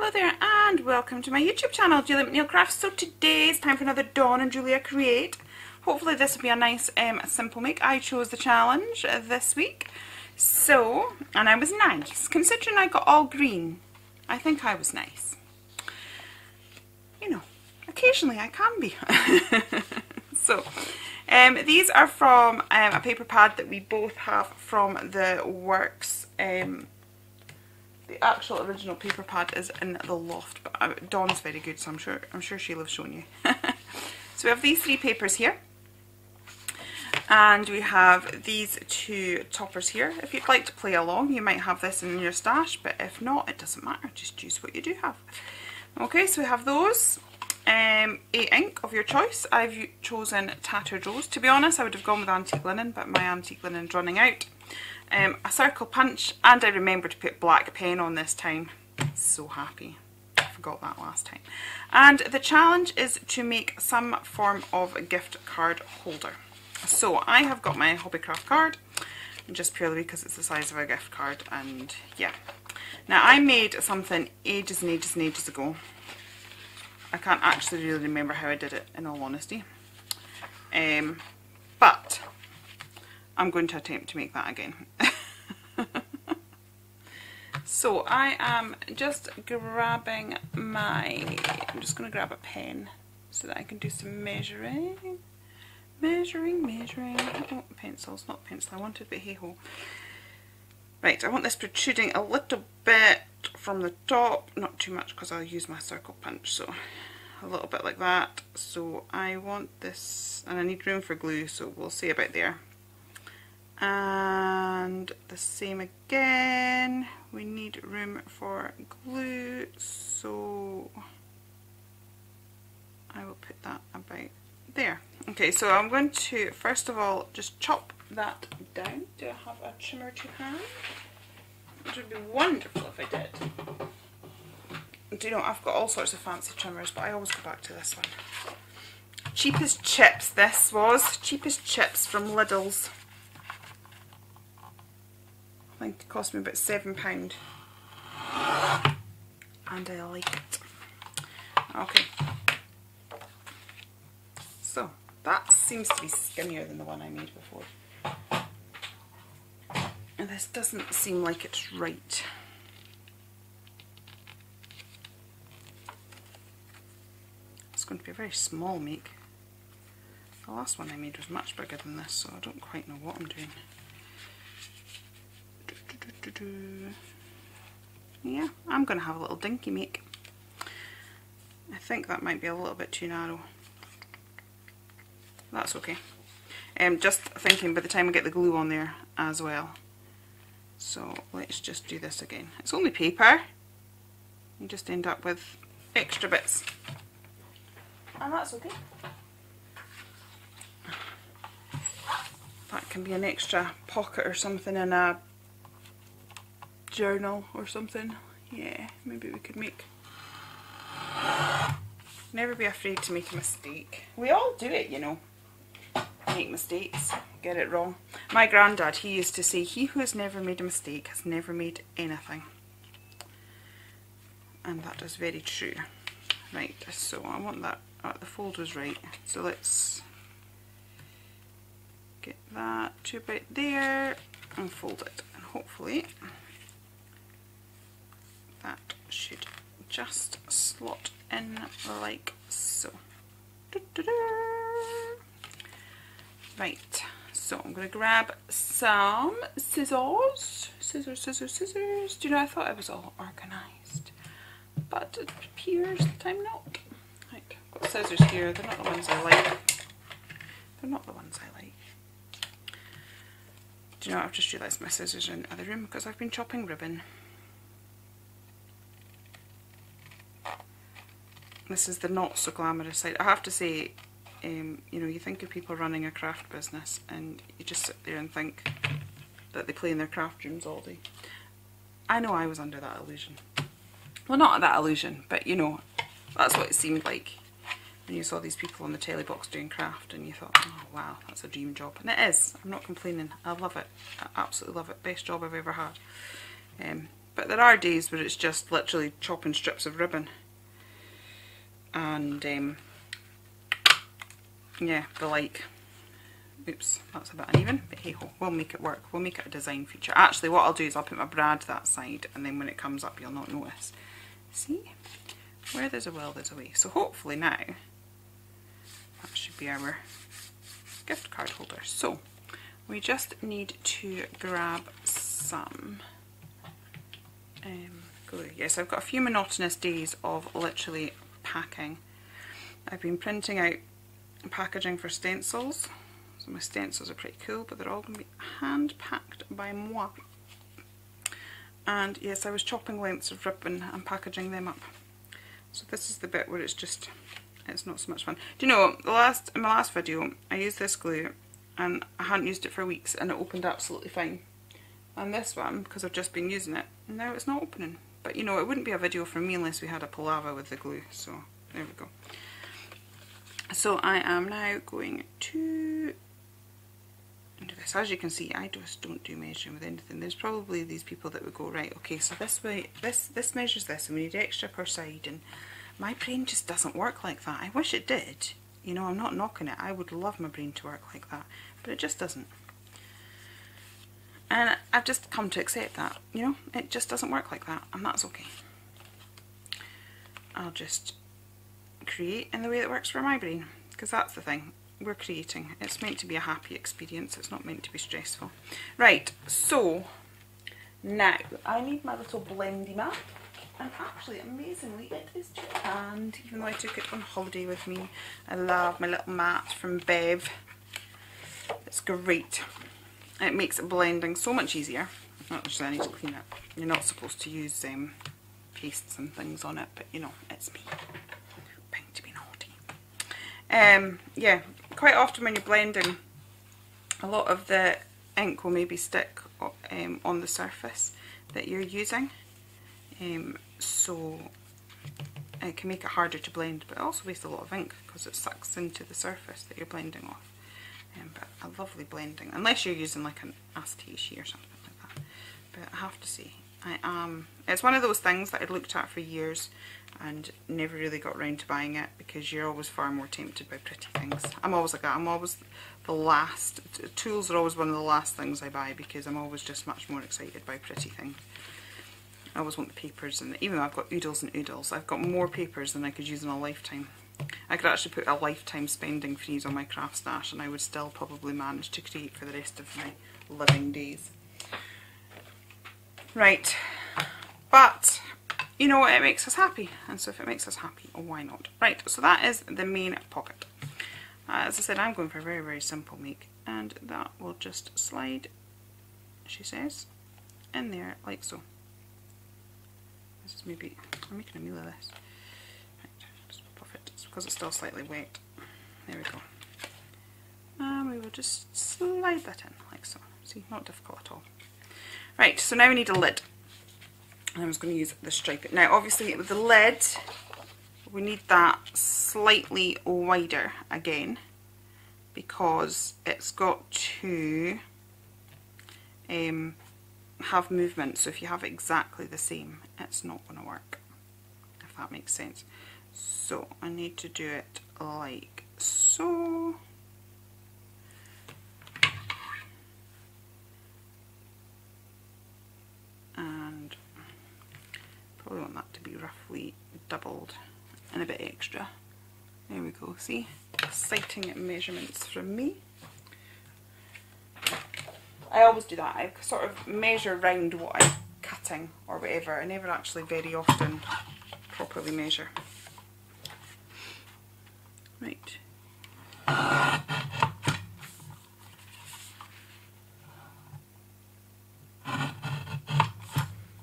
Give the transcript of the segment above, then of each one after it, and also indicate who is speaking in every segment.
Speaker 1: Hello there and welcome to my YouTube channel, Julia McNeil Crafts. So today it's time for another Dawn and Julia Create. Hopefully this will be a nice simple make. I chose the challenge this week. So, and I was nice. Considering I got all green, I think I was nice. You know, occasionally I can be. So, these are from a paper pad that we both have from the Works. The actual original paper pad is in the loft, but Dawn's very good, so I'm sure she'll have shown you. So we have these three papers here, and we have these two toppers here. If you'd like to play along, you might have this in your stash, but if not, it doesn't matter. Just use what you do have. Okay, so we have those. A ink of your choice. I've chosen Tattered Rose. To be honest, I would have gone with antique linen, but my antique linen's running out. A circle punch, and I remembered to put black pen on this time. So happy. I forgot that last time. And the challenge is to make some form of a gift card holder. So I have got my Hobbycraft card, just purely because it's the size of a gift card, and yeah. Now I made something ages and ages and ages ago. I can't actually really remember how I did it, in all honesty. But I'm going to attempt to make that again. So I am just grabbing I'm just going to grab a pen so that I can do some measuring. Oh, pencils, not pencil I wanted, but hey ho. Right, I want this protruding a little bit from the top, not too much because I'll use my circle punch, so a little bit like that. So I want this, and I need room for glue, so we'll see about there. And the same again, we need room for glue, so I will put that about there. Okay, so I'm going to first of all just chop that down. Do I have a trimmer to hand? It would be wonderful if I did. Do you know, I've got all sorts of fancy trimmers, but I always go back to this one. Cheapest Chips, this was. Cheapest Chips from Lidl's. I think it cost me about £7. And I like it. Okay. So, that seems to be skinnier than the one I made before. And this doesn't seem like it's right. It's going to be a very small make. The last one I made was much bigger than this, so I don't quite know what I'm doing. Yeah, I'm going to have a little dinky make. I think that might be a little bit too narrow. That's okay. Just thinking by the time I get the glue on there as well. So let's just do this again. It's only paper. You just end up with extra bits. And that's okay. That can be an extra pocket or something in a journal or something. Yeah, maybe we could make. Never be afraid to make a mistake. We all do it, you know. Make mistakes, get it wrong. My granddad, he used to say, he who has never made a mistake has never made anything. And that is very true. Right, so I want that, the fold was right. So let's get that to about there and fold it. And hopefully that should just slot in like so. Right, so I'm going to grab some scissors. Scissors. Do you know, I thought I was all organised, but it appears that I'm not. Right, I've got scissors here. They're not the ones I like. They're not the ones I like. Do you know, I've just realised my scissors are in the other room because I've been chopping ribbon. This is the not so glamorous side. I have to say, you know, you think of people running a craft business and you just sit there and think that they play in their craft rooms all day. I know I was under that illusion. Well, not that illusion, but you know, that's what it seemed like when you saw these people on the telly box doing craft and you thought, oh wow, that's a dream job. And it is. I'm not complaining. I love it. I absolutely love it. Best job I've ever had. But but there are days where it's just literally chopping strips of ribbon. And yeah, the like. Oops, that's a bit uneven, but hey ho, we'll make it work. We'll make it a design feature. Actually, what I'll do is I'll put my brad that side, and then when it comes up, you'll not notice. See? Where there's a will, there's a way. So hopefully now, that should be our gift card holder. So, we just need to grab some glue. Yes, I've got a few monotonous days of literally packing. I've been printing out packaging for stencils. So my stencils are pretty cool, but they're all going to be hand packed by moi. And yes, I was chopping lengths of ribbon and packaging them up. So this is the bit where it's not so much fun. Do you know, in my last video, I used this glue and I hadn't used it for weeks and it opened absolutely fine. And this one, because I've just been using it, now it's not opening. But you know, it wouldn't be a video for me unless we had a palaver with the glue. So there we go. So I am now going to do this. As you can see, I just don't do measuring with anything. There's probably these people that would go, right, okay, so this way, this measures this, and we need extra per side, and my brain just doesn't work like that. I wish it did. You know, I'm not knocking it. I would love my brain to work like that, but it just doesn't. And I've just come to accept that, you know, it just doesn't work like that, and that's okay. I'll just create in the way that works for my brain, because that's the thing. We're creating. It's meant to be a happy experience. It's not meant to be stressful. Right, so now I need my little blendy mat, and actually amazingly it is to hand, even though I took it on holiday with me. I love my little mat from Bev. It's great. It makes blending so much easier. Actually, I need to clean it. You're not supposed to use pastes and things on it, but you know, it's me trying to be naughty. Yeah, quite often when you're blending, a lot of the ink will maybe stick on the surface that you're using, so it can make it harder to blend, but it also wastes a lot of ink because it sucks into the surface that you're blending off. But a lovely blending, unless you're using like an acetate or something like that. But I have to say, it's one of those things that I'd looked at for years and never really got around to buying it, because you're always far more tempted by pretty things. I'm always like that. I'm always the last. Tools are always one of the last things I buy, because I'm always just much more excited by pretty things. I always want the papers, and even though I've got oodles and oodles, I've got more papers than I could use in a lifetime. I could actually put a lifetime spending freeze on my craft stash and I would still probably manage to create for the rest of my living days. Right, but you know what, it makes us happy, and so if it makes us happy, why not? Right, so that is the main pocket. As I said, I'm going for a very, very simple make, and that will just slide, she says, in there like so. This is maybe, I'm making a meal of this. Because it's still slightly wet. There we go. And we will just slide that in like so. See, not difficult at all. Right, so now we need a lid. And I'm just going to use the stripe. Now obviously with the lid, we need that slightly wider again, because it's got to have movement. So if you have it exactly the same, it's not going to work, if that makes sense. So I need to do it like so. And probably want that to be roughly doubled and a bit extra. There we go, see? Exciting measurements from me. I always do that. I sort of measure round what I'm cutting or whatever. I never actually very often properly measure. Right.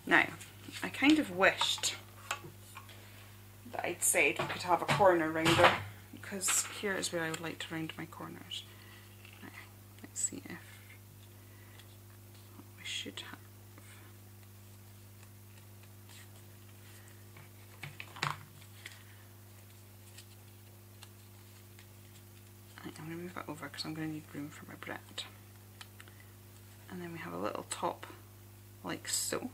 Speaker 1: Now, I kind of wished that I'd said we could have a corner rounder, because here is where I would like to round my corners. Now, let's see if we should have. I'm going to move that over because I'm going to need room for my bread. And then we have a little top like so.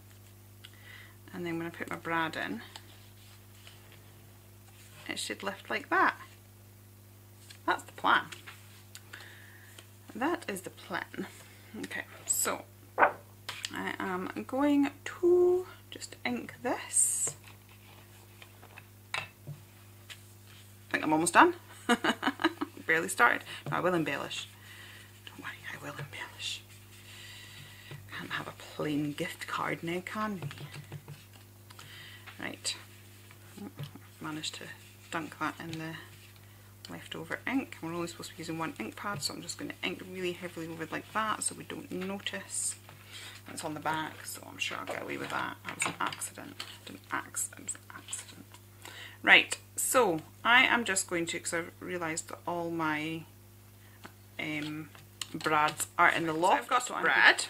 Speaker 1: and then when I put my brad in, it should lift like that. That's the plan. That is the plan. Okay, so I am going to just ink this. I think I'm almost done. Barely started. No, I will embellish. Don't worry, I will embellish. Can't have a plain gift card now, can we? Right. Managed to dunk that in the leftover ink. We're only supposed to be using one ink pad, so I'm just going to ink really heavily over it like that so we don't notice. And it's on the back, so I'm sure I'll get away with that. That was an accident. It was an accident. Right, so I am just going to, because I've realised that all my brads are in the loft. So I've got a brad.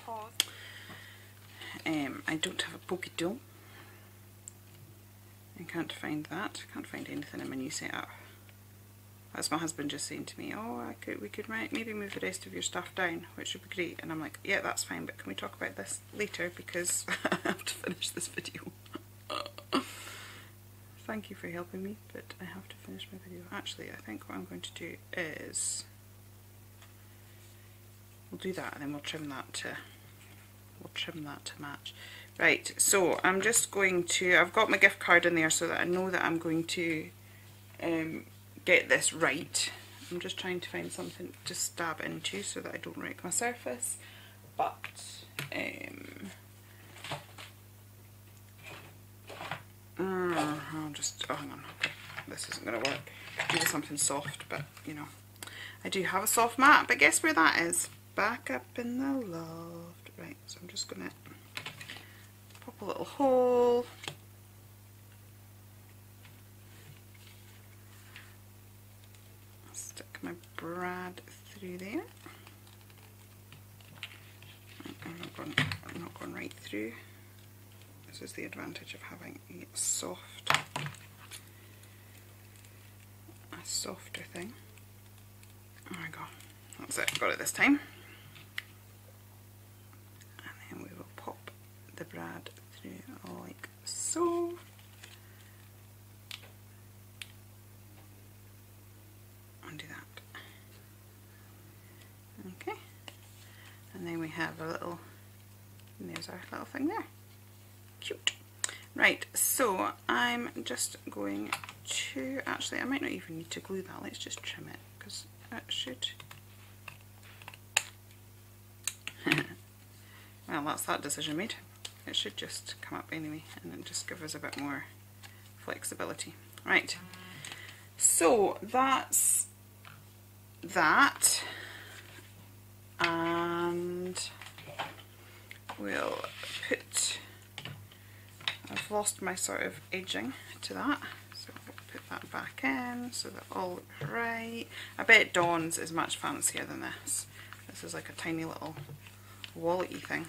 Speaker 1: I don't have a pokey tool. I can't find that. I can't find anything in my new setup. That's my husband just saying to me, oh, we could maybe move the rest of your stuff down, which would be great. And I'm like, yeah, that's fine, but can we talk about this later, because I have to finish this video. Thank you for helping me, but I have to finish my video. Actually, I think what I'm going to do is we'll do that, and then we'll trim that to match. Right, so I'm just going to, I've got my gift card in there so that I know that I'm going to get this right. I'm just trying to find something to stab into so that I don't wreck my surface, but I'll just, oh hang on, this isn't going to work. Do something soft, but you know, I do have a soft mat, but guess where that is? Back up in the loft. Right, so I'm just going to pop a little hole. Stick my brad through there. I'm not going right through. This is the advantage of having a softer thing. There we go. That's it. Got it this time. And then we will pop the brad through like so. And do that. Okay. And then we have a little, and there's our little thing there. Cute. Right, so I'm just going to, actually I might not even need to glue that, let's just trim it, because it should, well that's that decision made. It should just come up anyway and then just give us a bit more flexibility. Right, so that's that, and we'll put, I've lost my sort of edging to that, so we'll put that back in so that all looks right. I bet Dawn's is much fancier than this. This is like a tiny little wallet-y thing,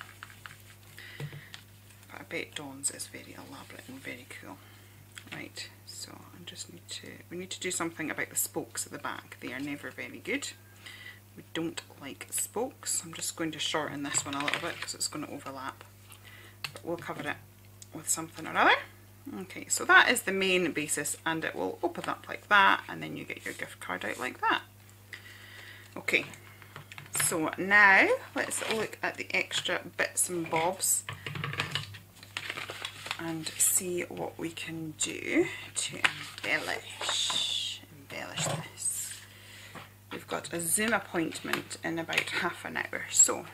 Speaker 1: but I bet Dawn's is very elaborate and very cool. Right, so I just need to, we need to do something about the spokes at the back. They are never very good. We don't like spokes. I'm just going to shorten this one a little bit because it's going to overlap, but we'll cover it with something or other. Okay, so that is the main basis, and it will open up like that, and then you get your gift card out like that. Okay, so now let's look at the extra bits and bobs and see what we can do to embellish this. We've got a Zoom appointment in about half an hour, so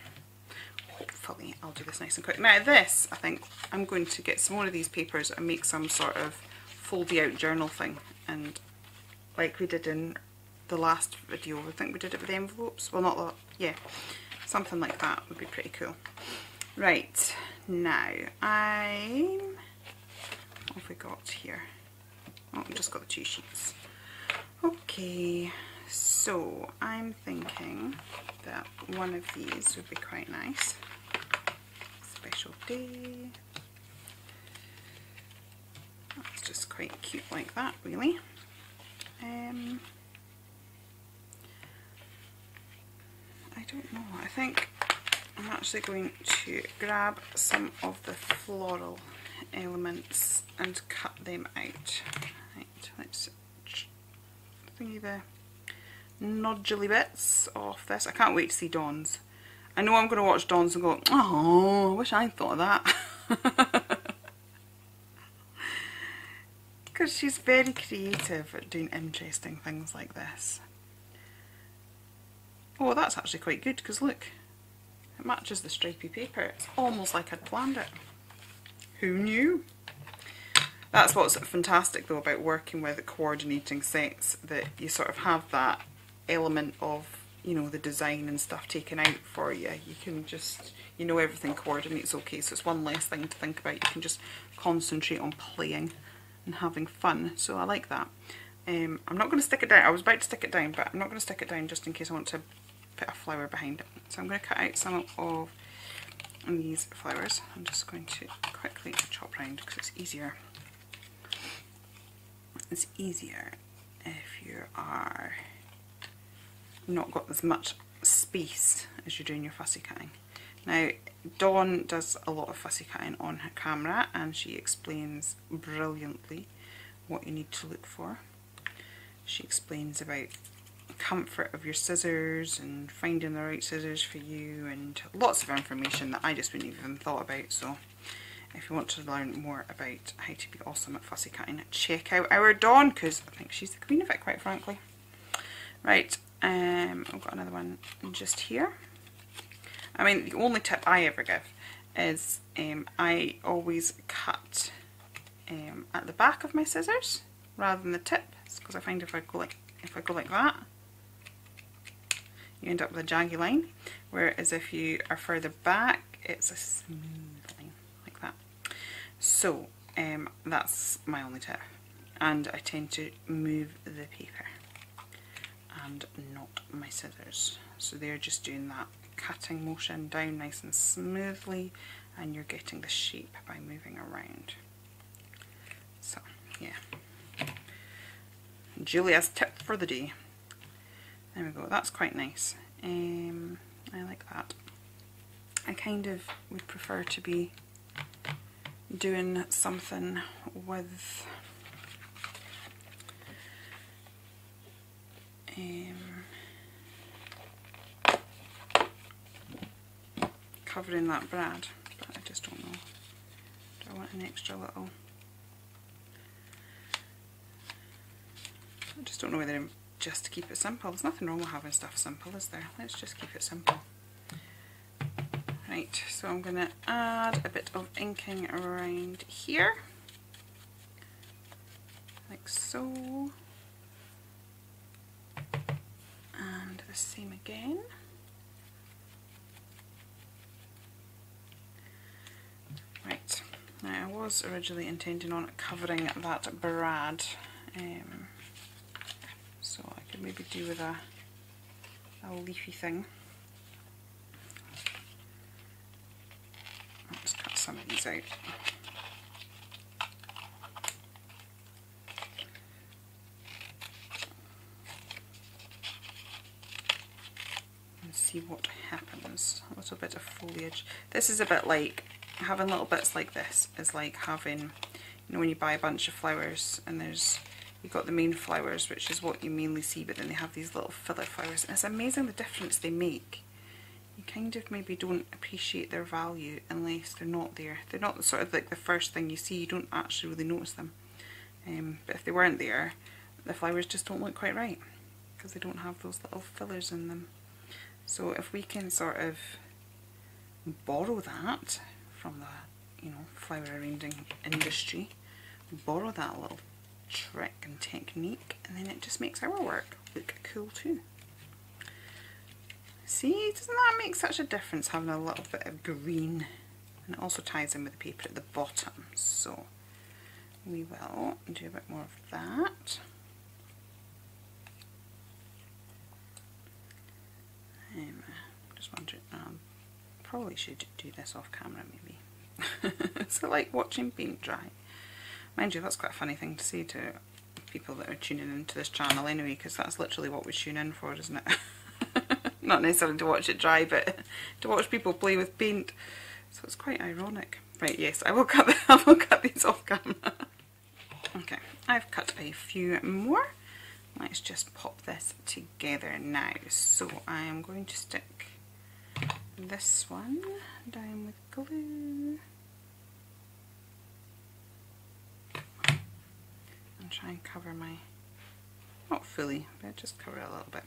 Speaker 1: hopefully I'll do this nice and quick. Now this, I think I'm going to get some more of these papers and make some sort of foldy out journal thing, and like we did in the last video, I think we did it with envelopes, well not that, yeah, something like that would be pretty cool. Right, now what have we got here? Oh, I've just got the 2 sheets. Okay, so I'm thinking that one of these would be quite nice. Special day. That's just quite cute like that, really. I don't know, I think I'm actually going to grab some of the floral elements and cut them out. Right, let's thingy the noduley bits off this. I can't wait to see Dawn's. I know I'm going to watch Dawn's and go, oh, I wish I'd thought of that. Because she's very creative at doing interesting things like this. Oh, that's actually quite good, because look, it matches the stripy paper. It's almost like I'd planned it. Who knew? That's what's fantastic though about working with coordinating sets, that you sort of have that element of, you know, the design and stuff taken out for you. You can just, you know, everything coordinates okay, so it's one less thing to think about. You can just concentrate on playing and having fun, so I like that. I'm not going to stick it down. I was about to stick it down, but I'm not going to stick it down just in case I want to put a flower behind it. So I'm going to cut out some of these flowers. I'm just going to quickly chop round because it's easier. It's easier if you are not got as much space as you're doing your fussy cutting. Now, Dawn does a lot of fussy cutting on her camera, and she explains brilliantly what you need to look for. She explains about comfort of your scissors and finding the right scissors for you, and lots of information that I just wouldn't even thought about. So if you want to learn more about how to be awesome at fussy cutting, check out our Dawn, because I think she's the queen of it, quite frankly. Right, I've got another one just here. I mean, the only tip I ever give is I always cut at the back of my scissors rather than the tips, because I find if I go like that, you end up with a jaggy line, whereas if you are further back, it's a smooth line like that. So that's my only tip, and I tend to move the paper and not my scissors, so they're just doing that cutting motion down nice and smoothly, and you're getting the shape by moving around. So yeah, Julia's tip for the day. There we go, that's quite nice. I like that. I kind of would prefer to be doing something with covering that brad, but I just don't know. Do I want an extra little? I just don't know whether just to keep it simple. There's nothing wrong with having stuff simple, is there? Let's just keep it simple. Right, so I'm going to add a bit of inking around here, like so, and the same again. Right, now I was originally intending on covering that brad, so I could maybe do with a leafy thing. Let's cut some of these out. And see what happens. A little bit of foliage. This is a bit like having little bits like this is like having, you know, when you buy a bunch of flowers and you've got the main flowers, which is what you mainly see, but then they have these little filler flowers, and it's amazing the difference they make. You kind of maybe don't appreciate their value unless they're not there. They're not sort of like the first thing you see, you don't actually really notice them. But if they weren't there, the flowers just don't look quite right, because they don't have those little fillers in them. So if we can sort of borrow that from the, you know, flower arranging industry, borrow that little trick and technique, and then it just makes our work look cool too. See, doesn't that make such a difference, having a little bit of green? And it also ties in with the paper at the bottom, so we will do a bit more of that. Just wondering, probably should do this off camera maybe. So like watching paint dry. Mind you, that's quite a funny thing to say to people that are tuning into this channel anyway, because that's literally what we tune in for, isn't it? Not necessarily to watch it dry, but to watch people play with paint. So it's quite ironic. Right, yes, I will cut these off camera. Okay, I've cut a few more. Let's just pop this together now. So I am going to stick this one down with glue and try and cover my, not fully, but just cover it a little bit.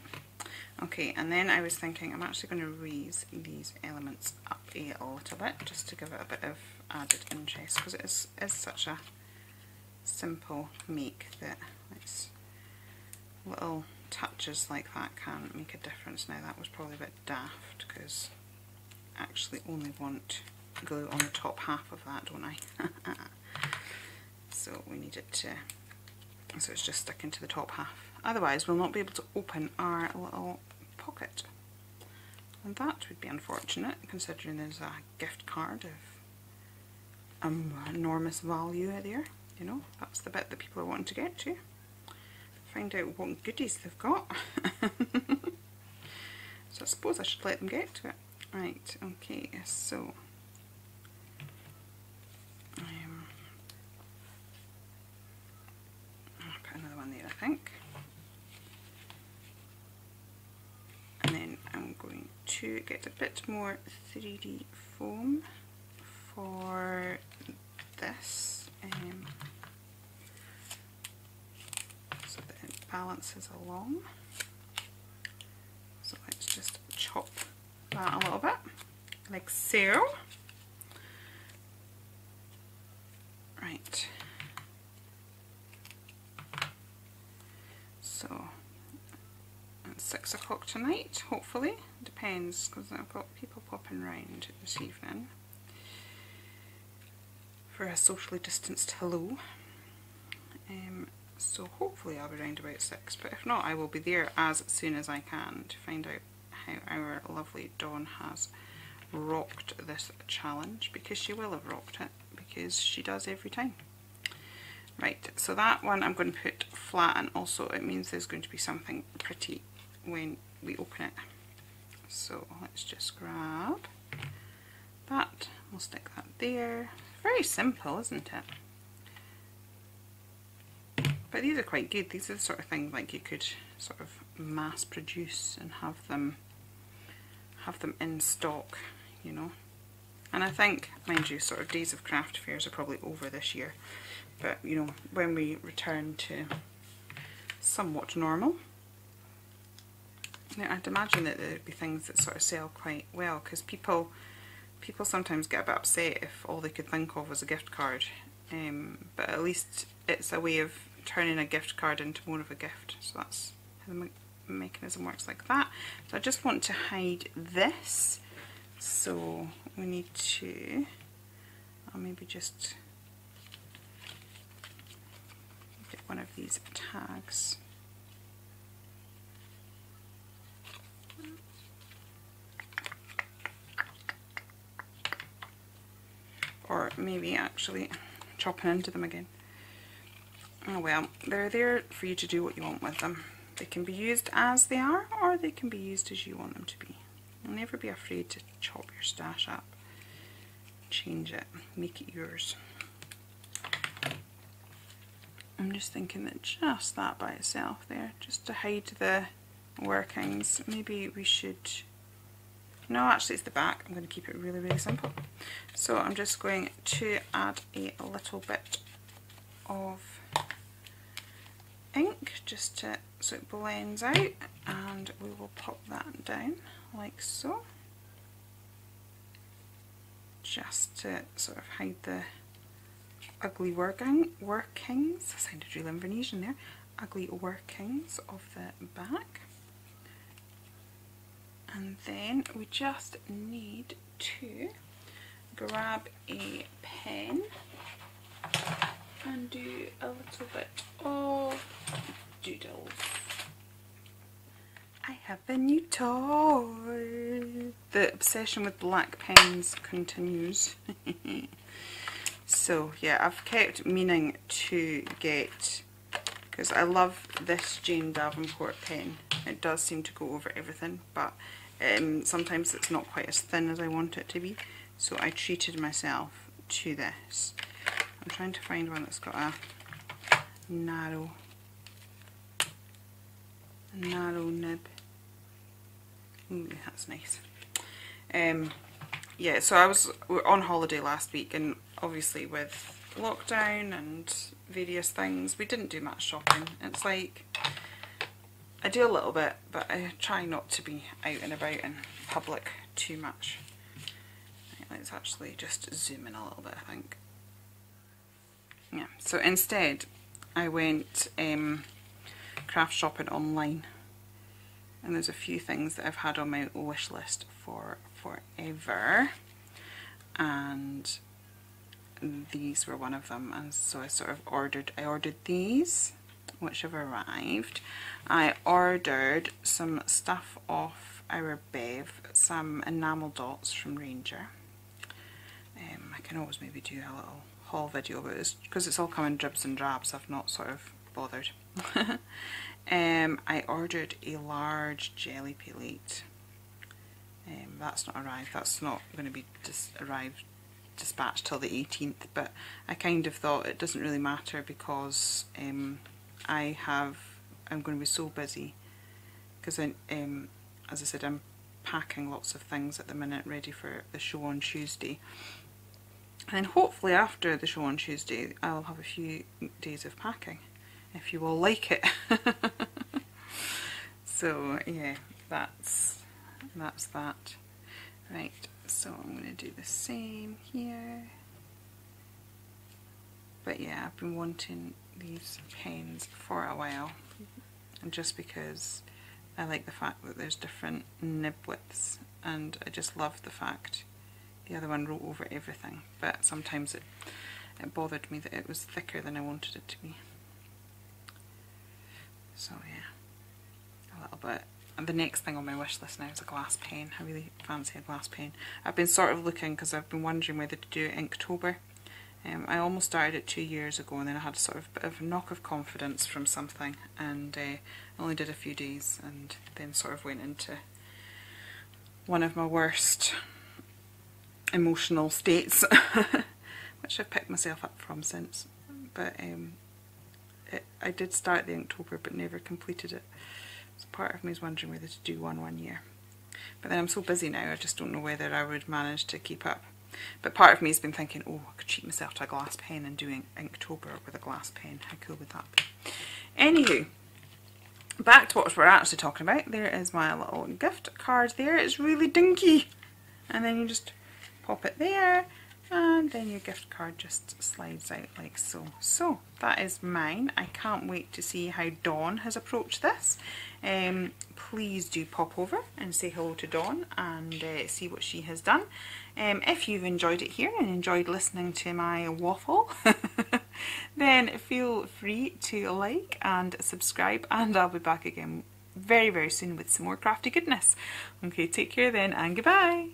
Speaker 1: Okay, and then I was thinking I'm actually going to raise these elements up a little bit just to give it a bit of added interest, because it is such a simple make that it's little touches like that can make a difference. Now that was probably a bit daft because I actually only want glue on the top half of that, don't I? So we need it to, so it's just sticking to the top half. Otherwise we'll not be able to open our little pocket. And that would be unfortunate, considering there's a gift card of enormous value there. You know, that's the bit that people are wanting to get to. Find out what goodies they've got. So I suppose I should let them get to it. Right, okay, so I'll put another one there, I think. And then I'm going to get a bit more 3D foam for this, so that it balances along. So let's just chop that a little bit, like so. Right. So it's 6 o'clock tonight, hopefully. Depends, because I've got people popping round this evening for a socially distanced hello. So hopefully I'll be around about 6, but if not I will be there as soon as I can to find out how our lovely Dawn has rocked this challenge, because she will have rocked it, because she does every time. Right, so that one I'm going to put flat, and also it means there's going to be something pretty when we open it. So let's just grab that, we'll stick that there. Very simple, isn't it? But these are quite good. These are the sort of thing like you could sort of mass produce and have them in stock, you know. And I think, mind you, sort of days of craft fairs are probably over this year, but you know, when we return to somewhat normal, now I'd imagine that there'd be things that sort of sell quite well, because people sometimes get a bit upset if all they could think of was a gift card, but at least it's a way of turning a gift card into more of a gift. So that's how the mechanism works, like that. So I just want to hide this, so we need to, I'll maybe just get one of these tags. Or maybe actually chopping into them again. Oh well, they're there for you to do what you want with them. They can be used as they are, or they can be used as you want them to be. You'll never be afraid to chop your stash up, change it, make it yours. I'm just thinking that just that by itself there, just to hide the workings, maybe we should, no, actually it's the back. I'm going to keep it really, really simple. So I'm just going to add a little bit of ink just to, so it blends out, and we will pop that down like so, just to sort of hide the ugly workings. I sounded real Invernessian there. Ugly workings of the back. And then we just need to grab a pen and do a little bit of doodles. I have a new toy. The obsession with black pens continues. So yeah, I've kept meaning to get, because I love this Jane Davenport pen. It does seem to go over everything, but sometimes it's not quite as thin as I want it to be. So I treated myself to this. I'm trying to find one that's got a narrow nib. Ooh, that's nice. Yeah, so we were on holiday last week, and obviously with lockdown and various things, we didn't do much shopping. It's like, I do a little bit, but I try not to be out and about in public too much. Right, let's actually just zoom in a little bit, I think. Yeah, so instead I went craft shopping online, and there's a few things that I've had on my wish list for forever, and these were one of them, and so I ordered these, which have arrived. I ordered some stuff off our Bev, some enamel dots from Ranger. I can always maybe do a little haul video, but it's because it's all come in dribs and drabs, I've not sort of bothered. I ordered a large jelly pellet. That's not arrived, that's not going to be dispatched till the 18th, but I kind of thought it doesn't really matter because I'm going to be so busy, because as I said, I'm packing lots of things at the minute ready for the show on Tuesday, and hopefully after the show on Tuesday I'll have a few days of packing, if you will like it. So yeah, that's that. Right, so I'm going to do the same here. But yeah, I've been wanting these pens for a while, and just because I like the fact that there's different nib widths, and I just love the fact the other one wrote over everything, but sometimes it bothered me that it was thicker than I wanted it to be. So yeah, a little bit. And the next thing on my wish list now is a glass pen. I really fancy a glass pen. I've been sort of looking, because I've been wondering whether to do Inktober. I almost started it 2 years ago, and then I had a sort of bit of a knock of confidence from something, and I only did a few days, and then sort of went into one of my worst emotional states, which I've picked myself up from since. But I did start the Inktober but never completed it. So part of me is wondering whether to do one year. But then I'm so busy now, I just don't know whether I would manage to keep up. But part of me has been thinking, oh, I could treat myself to a glass pen and do Inktober with a glass pen. How cool would that be? Anywho, back to what we're actually talking about. There is my little gift card there. It's really dinky. And then you just pop it there, and then your gift card just slides out like so. So that is mine. I can't wait to see how Dawn has approached this. Please do pop over and say hello to Dawn and see what she has done. If you've enjoyed it here and enjoyed listening to my waffle, then feel free to like and subscribe, and I'll be back again very, very soon with some more crafty goodness. Okay, take care then, and goodbye.